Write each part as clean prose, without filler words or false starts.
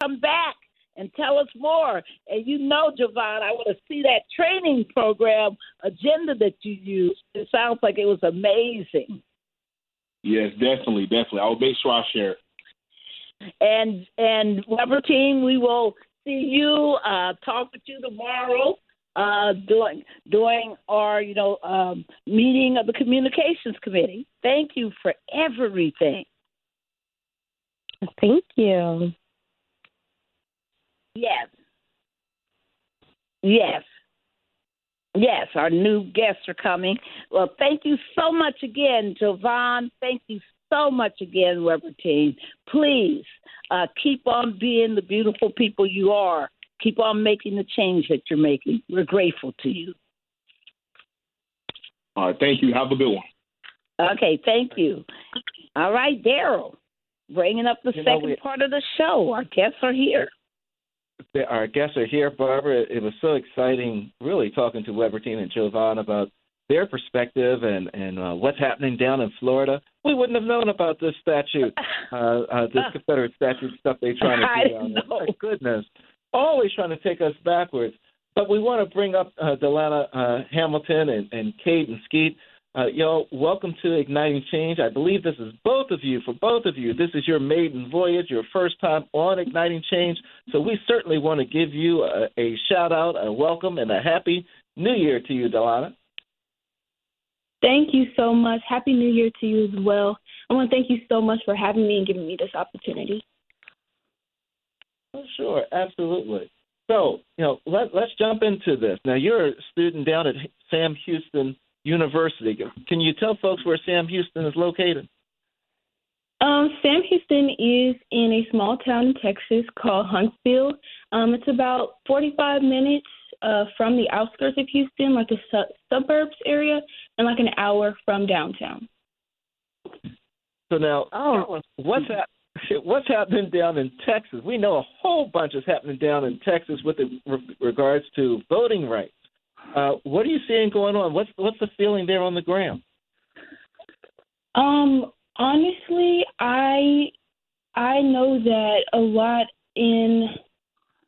come back and tell us more. And you know, Javon, I want to see that training program agenda that you used. It sounds like it was amazing. Yes, definitely. I'll make sure I share it. And Weber team, we will see you, talk with you tomorrow during our, meeting of the communications committee. Thank you for everything. Thank you. Yes, our new guests are coming. Well, thank you so much again, Jovan. Thank you so much again, Weber team. Please keep on being the beautiful people you are. Keep on making the change that you're making. We're grateful to you. All right, thank you. Have a good one. Okay, thank you. All right, Daryl, bringing up the second part of the show. Our guests are here. Our guests are here, Barbara. It was so exciting really talking to Weber team and Jovan about their perspective and what's happening down in Florida. We wouldn't have known about this statute, this Confederate statute stuff they're trying to do down there. My goodness. Always trying to take us backwards. But we want to bring up Dy'Lana Hamilton and Kayden Skeete. Welcome to Igniting Change. I believe this is for both of you. This is your maiden voyage, your first time on Igniting Change. So we certainly want to give you a shout-out, a welcome, and a happy New Year to you, Dy'Lana. Thank you so much. Happy New Year to you as well. I want to thank you so much for having me and giving me this opportunity. Oh, sure, absolutely. So, let's jump into this. Now, you're a student down at Sam Houston University. Can you tell folks where Sam Houston is located? Sam Houston is in a small town in Texas called Huntsville. It's about 45 minutes from the outskirts of Houston, like the suburbs area, and like an hour from downtown. So now, what's happening down in Texas? We know a whole bunch is happening down in Texas with regards to voting rights. What are you seeing going on? What's the feeling there on the ground? Honestly, I know that a lot in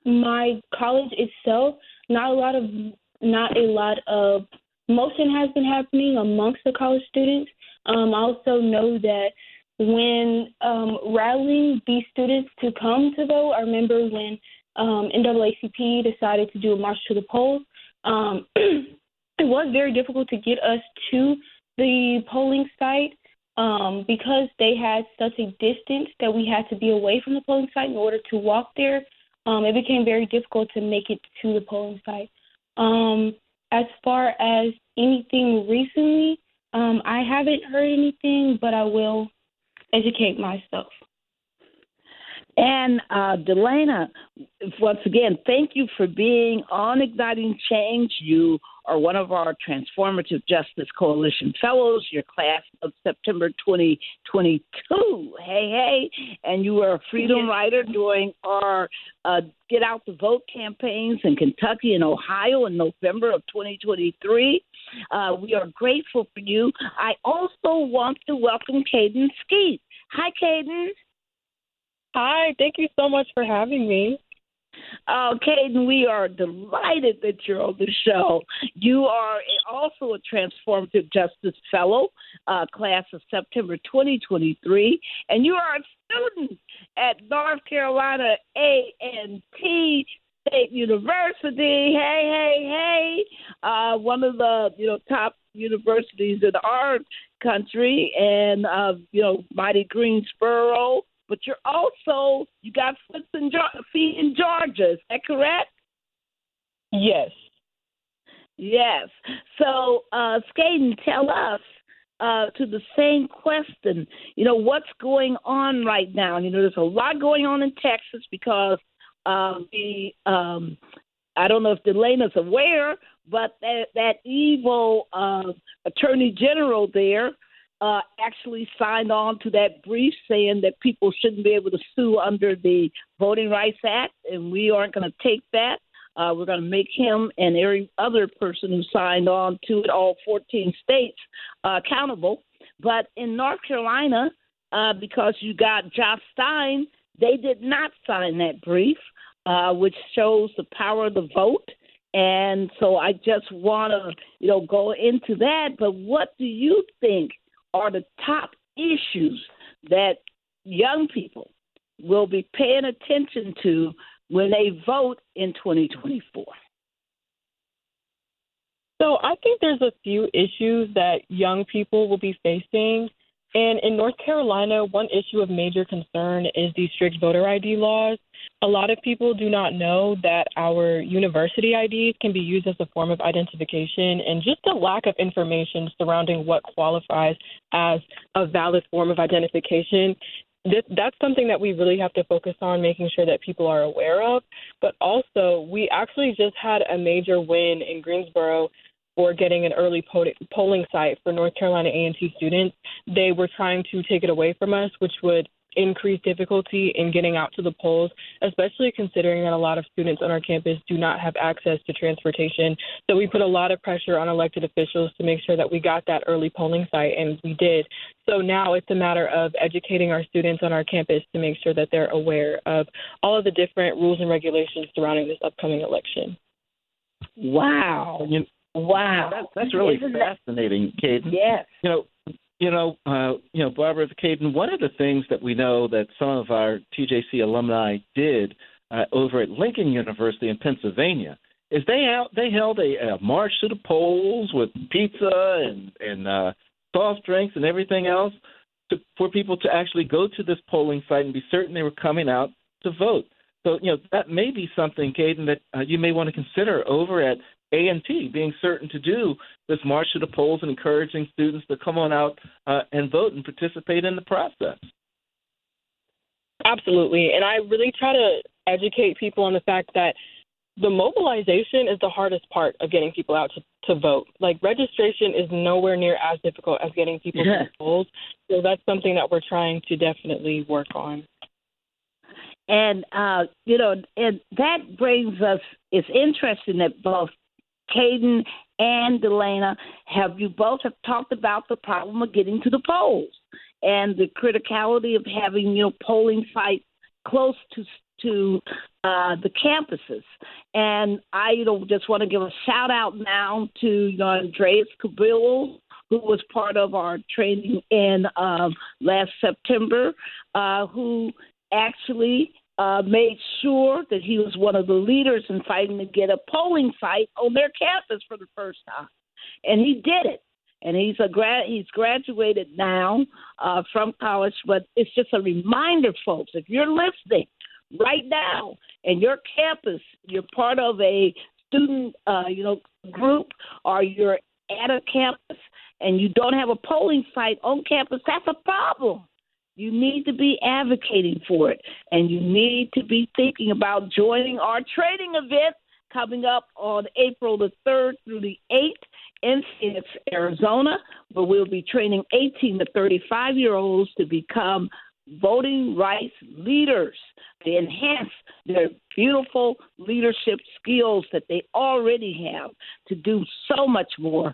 my college itself, not a lot of motion has been happening amongst the college students. I also know that when rallying these students to come to vote, I remember when NAACP decided to do a march to the polls. It was very difficult to get us to the polling site because they had such a distance that we had to be away from the polling site in order to walk there. It became very difficult to make it to the polling site. As far as anything recently, I haven't heard anything, but I will educate myself. And Dy'Lana, once again, thank you for being on Igniting Change. You are one of our Transformative Justice Coalition Fellows, your class of September 2022. Hey. And you were a freedom rider during our Get Out the Vote campaigns in Kentucky and Ohio in November of 2023. We are grateful for you. I also want to welcome Kayden Skeete. Hi, Kayden. Hi, thank you so much for having me. Kayden, we are delighted that you're on the show. You are also a Transformative Justice Fellow, class of September 2023, and you are a student at North Carolina A&T State University. Hey. One of the few universities in our country, and mighty Greensboro. But you got feet in Georgia. Is that correct? Yes. Yes. So, Skaden, tell us to the same question. What's going on right now? There's a lot going on in Texas because I don't know if Dy'Lana's aware, but that evil attorney general there actually signed on to that brief saying that people shouldn't be able to sue under the Voting Rights Act, and we aren't going to take that. We're going to make him and every other person who signed on to it, all 14 states, accountable. But in North Carolina, because you got Josh Stein They did not sign that brief, which shows the power of the vote. And so I just want to, go into that. But what do you think are the top issues that young people will be paying attention to when they vote in 2024? So I think there's a few issues that young people will be facing. And in North Carolina, one issue of major concern is the strict voter ID laws. A lot of people do not know that our university IDs can be used as a form of identification, and just a lack of information surrounding what qualifies as a valid form of identification. That's something that we really have to focus on, making sure that people are aware of. But also, we actually just had a major win in Greensboro for getting an early polling site for North Carolina A&T students. They were trying to take it away from us, which would increase difficulty in getting out to the polls, especially considering that a lot of students on our campus do not have access to transportation. So we put a lot of pressure on elected officials to make sure that we got that early polling site, and we did. So now it's a matter of educating our students on our campus to make sure that they're aware of all of the different rules and regulations surrounding this upcoming election. Wow. Wow. That's really fascinating, Kayden. Yes. Barbara, Kayden, one of the things that we know that some of our TJC alumni did over at Lincoln University in Pennsylvania is they held a march to the polls with pizza and soft drinks and everything else for people to actually go to this polling site and be certain they were coming out to vote. So, that may be something, Kayden, that you may want to consider over at A&T, being certain to do this march to the polls and encouraging students to come on out and vote and participate in the process. Absolutely. And I really try to educate people on the fact that the mobilization is the hardest part of getting people out to vote. Like, registration is nowhere near as difficult as getting people to the polls. So that's something that we're trying to definitely work on. And, and that brings us, it's interesting that both Kayden and Dy'Lana both have talked about the problem of getting to the polls and the criticality of having, polling sites close to the campuses. And I, just want to give a shout out now to Andreas Cabillo, who was part of our training in last September, who actually made sure that he was one of the leaders in fighting to get a polling site on their campus for the first time. And he did it. And he's graduated now from college. But it's just a reminder, folks, if you're listening right now and your campus, you're part of a student group, or you're at a campus and you don't have a polling site on campus, that's a problem. You need to be advocating for it, and you need to be thinking about joining our training event coming up on April the 3rd through the 8th in Phoenix, Arizona, where we'll be training 18 to 35-year-olds to become voting rights leaders, to enhance their beautiful leadership skills that they already have to do so much more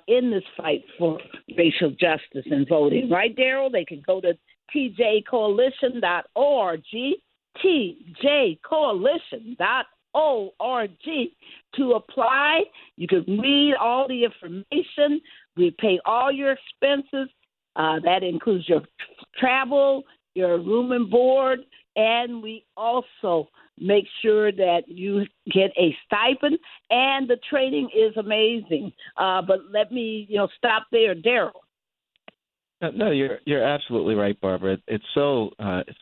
in this fight for racial justice and voting. Right, Daryl? They can go to tjcoalition.org, tjcoalition.org to apply. You can read all the information. We pay all your expenses. That includes your travel, your room and board, and we also make sure that you get a stipend. And the training is amazing. But let me, stop there, Daryl. No, you're absolutely right, Barbara. It's so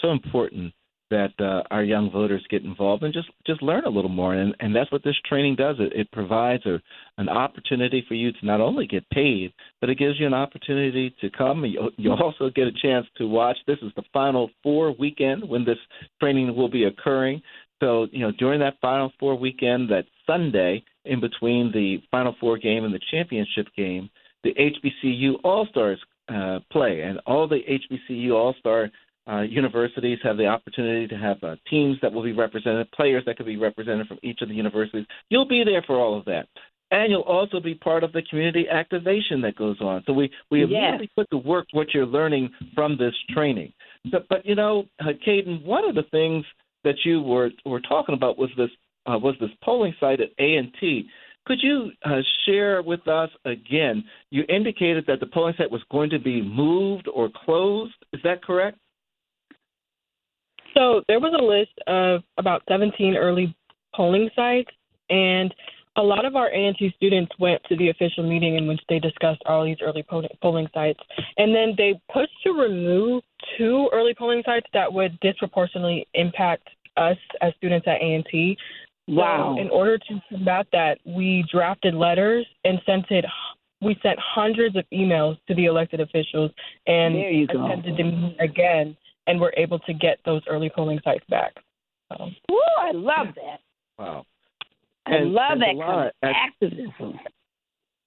important that our young voters get involved and just learn a little more. And that's what this training does. It provides an opportunity for you to not only get paid, but it gives you an opportunity to come. You'll also get a chance to watch. This is the Final Four weekend when this training will be occurring. So, during that Final Four weekend, that Sunday, in between the Final Four game and the championship game, the HBCU All-Stars play. And all the HBCU All-Star universities have the opportunity to have teams that will be represented, players that could be represented from each of the universities. You'll be there for all of that. and you'll also be part of the community activation that goes on. So we immediately put to work what you're learning from this training. So, but, Kayden, one of the things that you were talking about was this polling site at A&T. Could you share with us again? You indicated that the polling site was going to be moved or closed. Is that correct? So there was a list of about 17 early polling sites, and a lot of our A&T students went to the official meeting in which they discussed all these early polling sites. And then they pushed to remove 2 early polling sites that would disproportionately impact us as students at A&T. Wow. So in order to combat that, we drafted letters and we sent hundreds of emails to the elected officials and attended the meeting again, and were able to get those early polling sites back. Woo, I love that. Wow. I love that kind of activism.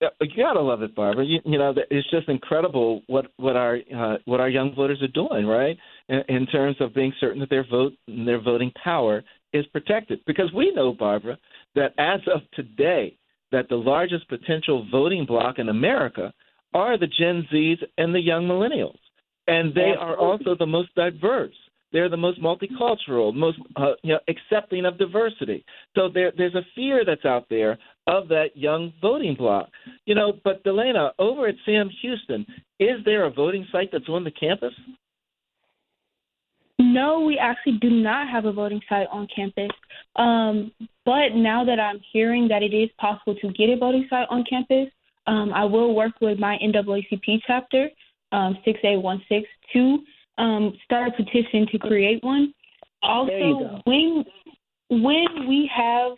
You gotta love it, Barbara. It's just incredible what our young voters are doing, right? In terms of being certain that their voting power is protected. Because we know, Barbara, that as of today, that the largest potential voting bloc in America are the Gen Zs and the young millennials, and they are also the most diverse. They're the most multicultural, most accepting of diversity. So there's a fear that's out there of that young voting bloc. But Dy'Lana, over at Sam Houston, is there a voting site that's on the campus? No, we actually do not have a voting site on campus. But now that I'm hearing that it is possible to get a voting site on campus, I will work with my NAACP chapter, 6816, to start a petition to create one. Also, when we have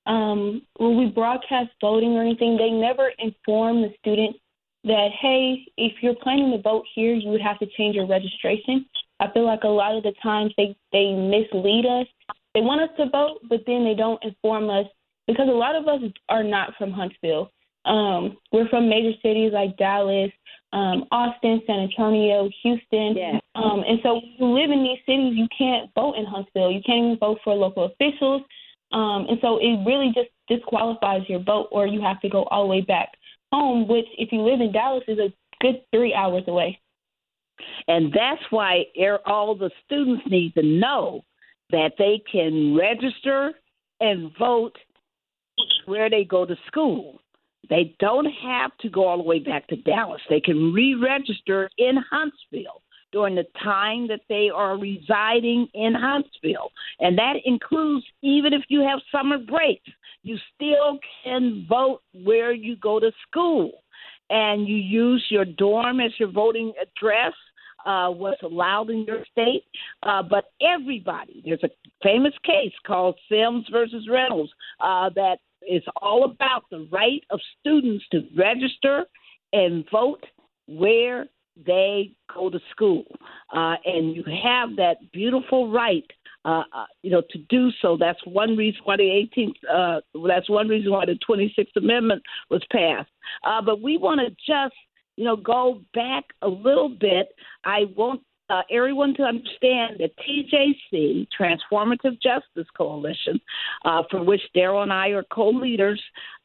when we broadcast voting or anything, they never inform the students that, hey, if you're planning to vote here, you would have to change your registration. I feel like a lot of the times they mislead us. They want us to vote, but then they don't inform us, because a lot of us are not from Huntsville. We're from major cities like Dallas, Austin, San Antonio, Houston. Yeah. And so when you live in these cities, you can't vote in Huntsville. You can't even vote for local officials. And so it really just disqualifies your vote, or you have to go all the way back home, which if you live in Dallas is a good 3 hours away. And that's why all the students need to know that they can register and vote where they go to school. They don't have to go all the way back to Dallas. They can re-register in Huntsville during the time that they are residing in Huntsville. And that includes even if you have summer breaks. You still can vote where you go to school. And you use your dorm as your voting address, what's allowed in your state. But everybody, there's a famous case called Sims versus Reynolds that is all about the right of students to register and vote where they go to school. And you have that beautiful right to do so. That's one reason why that's one reason why the 26th Amendment was passed. But we want to just, go back a little bit. I want everyone to understand that TJC, Transformative Justice Coalition, for which Daryl and I are co-leaders,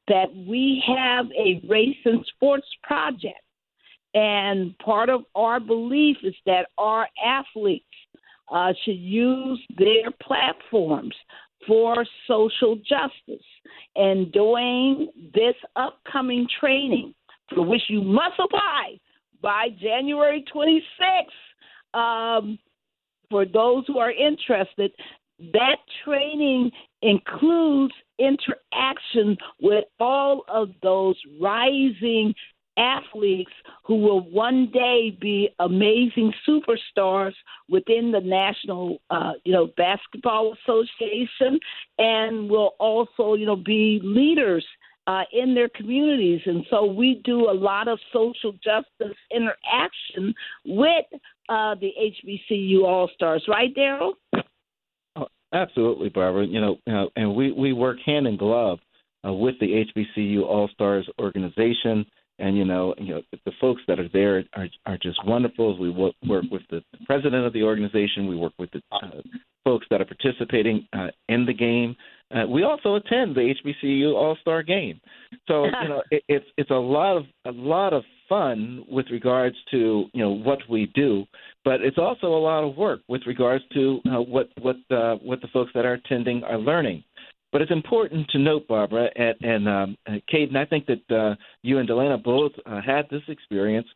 that we have a race and sports project. And part of our belief is that our athletes should use their platforms for social justice. And during this upcoming training, for which you must apply by January 26th, for those who are interested, that training includes interaction with all of those rising athletes who will one day be amazing superstars within the National, Basketball Association, and will also, be leaders in their communities. And so we do a lot of social justice interaction with the HBCU All-Stars. Right, Daryl? Oh, absolutely, Barbara. And we work hand in glove with the HBCU All-Stars organization. And, the folks that are there are just wonderful. We work with the president of the organization. We work with the folks that are participating in the game. we also attend the HBCU All-Star Game. So it's a lot of fun with regards to what we do, but it's also a lot of work with regards to what the folks that are attending are learning. But it's important to note, Barbara and Kayden, I think that you and Dy'Lana both had this experience.